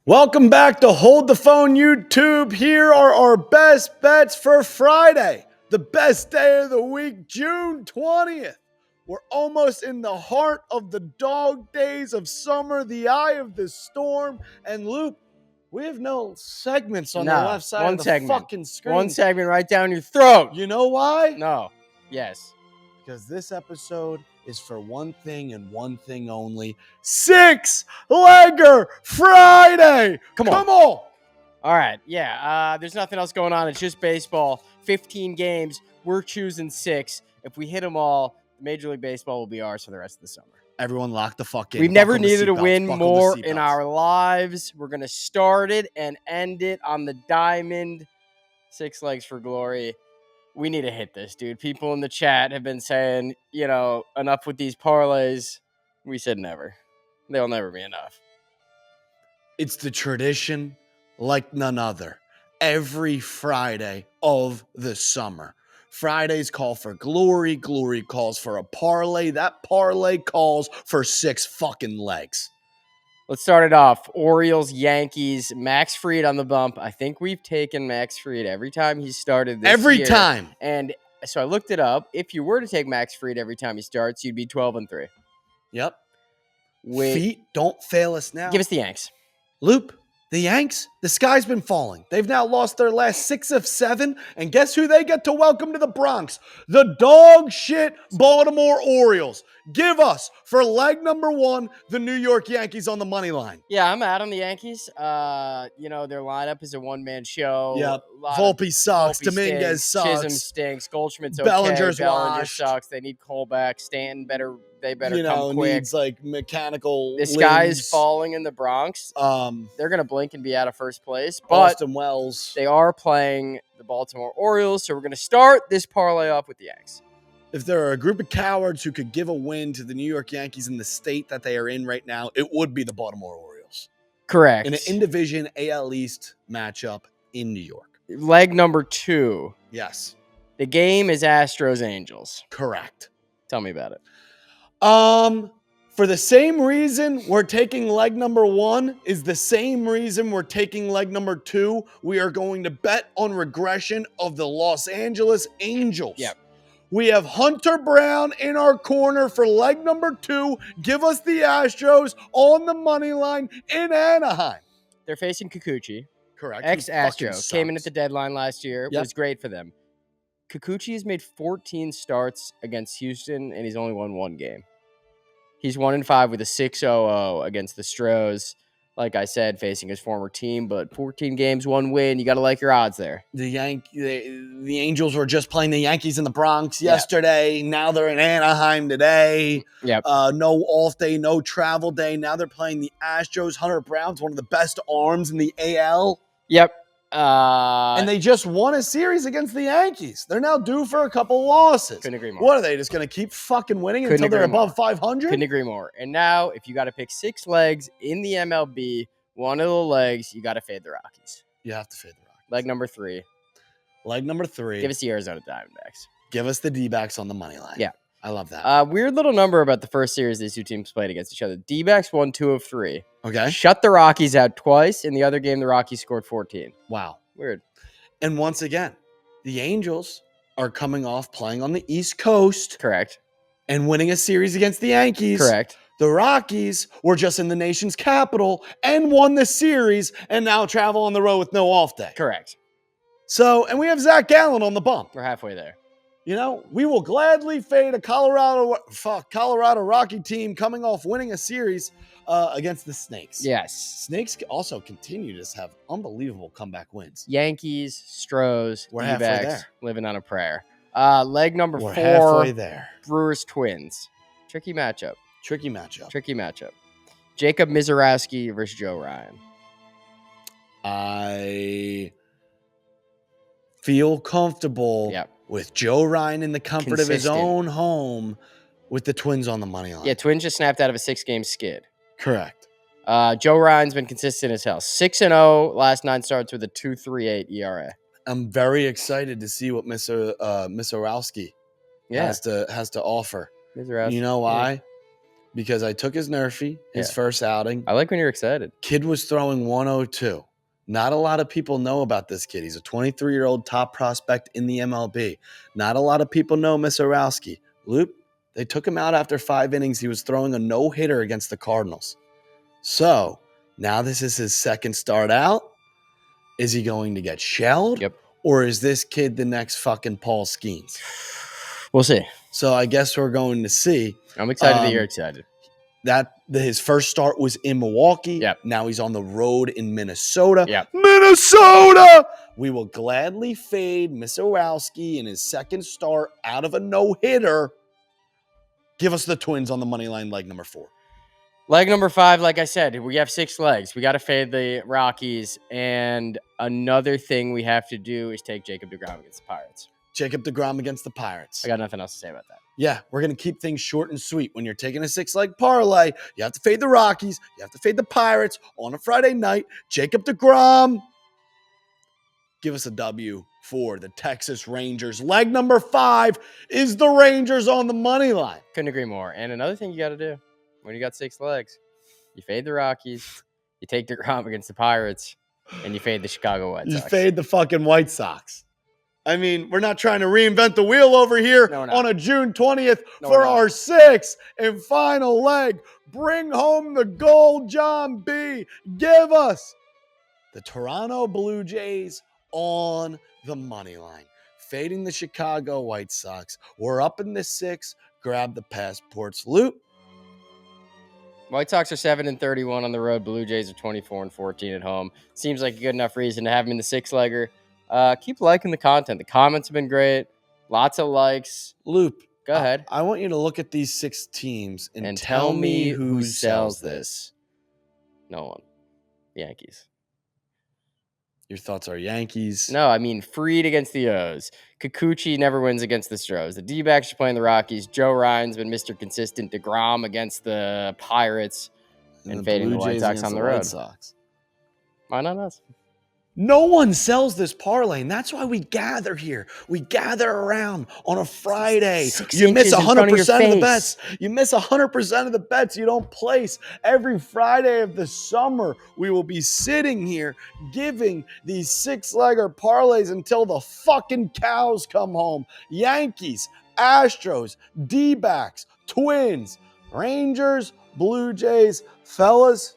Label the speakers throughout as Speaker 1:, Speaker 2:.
Speaker 1: Welcome back to Hold the Phone YouTube. Here are our best bets for Friday, the best day of the week, June 20th. We're almost in the heart of the dog days of summer, the eye of the storm. And Luke, we have no segments on the left side of the fucking screen.
Speaker 2: One segment right down your throat.
Speaker 1: You know why?
Speaker 2: No. Yes.
Speaker 1: Because this episode is for one thing and one thing only. Six-legger Friday. Come on.
Speaker 2: All right. Yeah. There's nothing else going on. It's just baseball. 15 games. We're choosing 6. If we hit them all, Major League Baseball will be ours for the rest of the summer.
Speaker 1: Everyone lock the fuck in.
Speaker 2: We've never needed to win more in our lives. We're going to start it and end it on the diamond. 6 legs for glory. We need to hit this, dude. People in the chat have been saying, enough with these parlays. We said never. They'll never be enough.
Speaker 1: It's the tradition like none other. Every Friday of the summer. Fridays call for glory. Glory calls for a parlay. That parlay calls for 6 fucking legs.
Speaker 2: Let's start it off. Orioles, Yankees, Max Fried on the bump. I think we've taken Max Fried every time he started this
Speaker 1: Every
Speaker 2: year.
Speaker 1: time.
Speaker 2: And so I looked it up. If you were to take Max Fried every time he starts, you'd be 12-3.
Speaker 1: Yep. Feet don't fail us now.
Speaker 2: Give us the Yanks.
Speaker 1: Loop, the Yanks, the sky's been falling. They've now lost their last 6 of 7. And guess who they get to welcome to the Bronx? The dog shit Baltimore Orioles. Give us, for leg number 1, the New York Yankees on the money line.
Speaker 2: Yeah, I'm out on the Yankees. Their lineup is a one-man show.
Speaker 1: Yep. Volpe sucks. Dominguez sucks.
Speaker 2: Chisholm stinks. Goldschmidt's okay.
Speaker 1: Bellinger
Speaker 2: washed. Sucks. They need Cole back. Stanton better come quick.
Speaker 1: Needs like mechanical
Speaker 2: This guy is falling in the Bronx. They're going to blink and be out of first place. But
Speaker 1: Austin Wells.
Speaker 2: They are playing the Baltimore Orioles, so we're going to start this parlay off with the Yanks.
Speaker 1: If there are a group of cowards who could give a win to the New York Yankees in the state that they are in right now, it would be the Baltimore Orioles.
Speaker 2: Correct.
Speaker 1: In an in-division AL East matchup in New York.
Speaker 2: Leg number 2.
Speaker 1: Yes.
Speaker 2: The game is Astros-Angels.
Speaker 1: Correct.
Speaker 2: Tell me about it.
Speaker 1: For the same reason we're taking leg number 1 is the same reason we're taking leg number 2. We are going to bet on regression of the Los Angeles Angels.
Speaker 2: Yep.
Speaker 1: We have Hunter Brown in our corner for leg number 2. Give us the Astros on the money line in Anaheim.
Speaker 2: They're facing Kikuchi.
Speaker 1: Correct.
Speaker 2: Ex-Astro. Came in at the deadline last year.
Speaker 1: Yep.
Speaker 2: Was great for them. Kikuchi has made 14 starts against Houston, and he's only won 1 game. He's 1-5 with a 6.00 against the Astros. Like I said, facing his former team, but 14 games, 1 win. You got to like your odds there.
Speaker 1: The Angels were just playing the Yankees in the Bronx yesterday. Yep. Now they're in Anaheim today.
Speaker 2: Yep.
Speaker 1: No off day, no travel day. Now they're playing the Astros. Hunter Brown's one of the best arms in the AL.
Speaker 2: Yep.
Speaker 1: And they just won a series against the Yankees. They're now due for a couple losses.
Speaker 2: Couldn't agree more.
Speaker 1: What are they, just going to keep fucking winning until they're above 500?
Speaker 2: Couldn't agree more. And now, if you got to pick 6 legs in the MLB, one of the legs, you got to fade the Rockies.
Speaker 1: You have to fade the Rockies.
Speaker 2: Leg number 3.
Speaker 1: Give
Speaker 2: us the Arizona Diamondbacks.
Speaker 1: Give us the D-backs on the money line.
Speaker 2: Yeah.
Speaker 1: I love that.
Speaker 2: Weird little number about the first series these two teams played against each other. D-backs won 2 of 3.
Speaker 1: Okay.
Speaker 2: Shut the Rockies out twice. In the other game, the Rockies scored 14.
Speaker 1: Wow.
Speaker 2: Weird.
Speaker 1: And once again, the Angels are coming off playing on the East Coast.
Speaker 2: Correct.
Speaker 1: And winning a series against the Yankees.
Speaker 2: Correct.
Speaker 1: The Rockies were just in the nation's capital and won the series and now travel on the road with no off day.
Speaker 2: Correct.
Speaker 1: So, and we have Zach Gallen on the bump.
Speaker 2: We're halfway there.
Speaker 1: We will gladly fade a Colorado Rocky team coming off winning a series against the Snakes.
Speaker 2: Yes.
Speaker 1: Snakes also continue to have unbelievable comeback wins.
Speaker 2: Yankees, Stros,
Speaker 1: We're halfway there.
Speaker 2: Living on a prayer. Leg number 4.
Speaker 1: We're halfway there.
Speaker 2: Brewers, Twins. Tricky matchup. Jacob Mizorowski versus Joe Ryan.
Speaker 1: I feel comfortable with Joe Ryan in the comfort of his own home with the Twins on the money line.
Speaker 2: Yeah, Twins just snapped out of a 6-game skid.
Speaker 1: Correct.
Speaker 2: Joe Ryan's been consistent as hell. 6-0 last 9 starts with a 2.38 ERA.
Speaker 1: I'm very excited to see what Mizorowski has to offer.
Speaker 2: Mizorowski.
Speaker 1: You know why? because I took his Nerfy, his first outing.
Speaker 2: I like when you're excited.
Speaker 1: Kid was throwing 102. Not a lot of people know about this kid. He's a 23-year-old top prospect in the MLB. Not a lot of people know Missorowski. Loop, they took him out after 5 innings. He was throwing a no-hitter against the Cardinals. So now this is his second start out. Is he going to get shelled?
Speaker 2: Yep.
Speaker 1: Or is this kid the next fucking Paul Skeens?
Speaker 2: We'll see.
Speaker 1: So I guess we're going to see.
Speaker 2: I'm excited that you're excited.
Speaker 1: His first start was in Milwaukee.
Speaker 2: Yep.
Speaker 1: Now he's on the road in Minnesota.
Speaker 2: Yep.
Speaker 1: Minnesota! We will gladly fade Missorowski in his second start out of a no-hitter. Give us the Twins on the money line, leg number 4.
Speaker 2: Leg number 5, like I said, we have 6 legs. We got to fade the Rockies. And another thing we have to do is take Jacob deGrom against the Pirates.
Speaker 1: Jacob deGrom against the Pirates.
Speaker 2: I got nothing else to say about that.
Speaker 1: Yeah, we're going to keep things short and sweet. When you're taking a 6-leg parlay, you have to fade the Rockies. You have to fade the Pirates on a Friday night. Jacob deGrom. Give us a W for the Texas Rangers. Leg number 5 is the Rangers on the money line.
Speaker 2: Couldn't agree more. And another thing you got to do when you got 6 legs, you fade the Rockies, you take deGrom against the Pirates, and you fade the Chicago White Sox.
Speaker 1: You fade the fucking White Sox. I mean, we're not trying to reinvent the wheel over here on a June 20th for our 6th and final leg. Bring home the gold, John B. Give us the Toronto Blue Jays on the money line. Fading the Chicago White Sox. We're up in the 6th. Grab the passports. Loot.
Speaker 2: White Sox are 7-31 on the road. Blue Jays are 24-14 at home. Seems like a good enough reason to have them in the 6-legger. Keep liking the content. The comments have been great. Lots of likes.
Speaker 1: Loop.
Speaker 2: Go ahead.
Speaker 1: I want you to look at these 6 teams and tell me who sells this.
Speaker 2: No one. Yankees.
Speaker 1: Your thoughts are Yankees.
Speaker 2: No, I mean Fried against the O's. Kikuchi never wins against the Astros. The D-backs are playing the Rockies. Joe Ryan's been Mr. Consistent. DeGrom against the Pirates. And fading the White Sox on the road. Why not us?
Speaker 1: No one sells this parlay, and that's why we gather here. We gather around on a Friday. You miss 100% of the bets. You miss 100% of the bets you don't place. Every Friday of the summer, we will be sitting here giving these 6-legger parlays until the fucking cows come home. Yankees, Astros, D-backs, Twins, Rangers, Blue Jays. Fellas,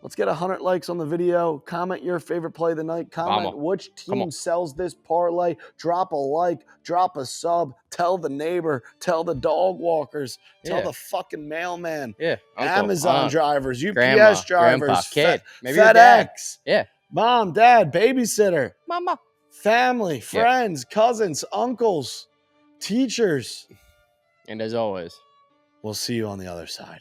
Speaker 1: let's get 100 likes on the video. Comment your favorite play of the night. Comment which team sells this parlay. Drop a like. Drop a sub. Tell the neighbor. Tell the dog walkers. Tell the fucking mailman.
Speaker 2: Yeah.
Speaker 1: Amazon drivers. UPS
Speaker 2: grandma,
Speaker 1: drivers.
Speaker 2: Grandpa, kid. Maybe
Speaker 1: FedEx.
Speaker 2: Yeah.
Speaker 1: Mom, dad, babysitter.
Speaker 2: Mama.
Speaker 1: Family, friends, cousins, uncles, teachers.
Speaker 2: And as always,
Speaker 1: we'll see you on the other side.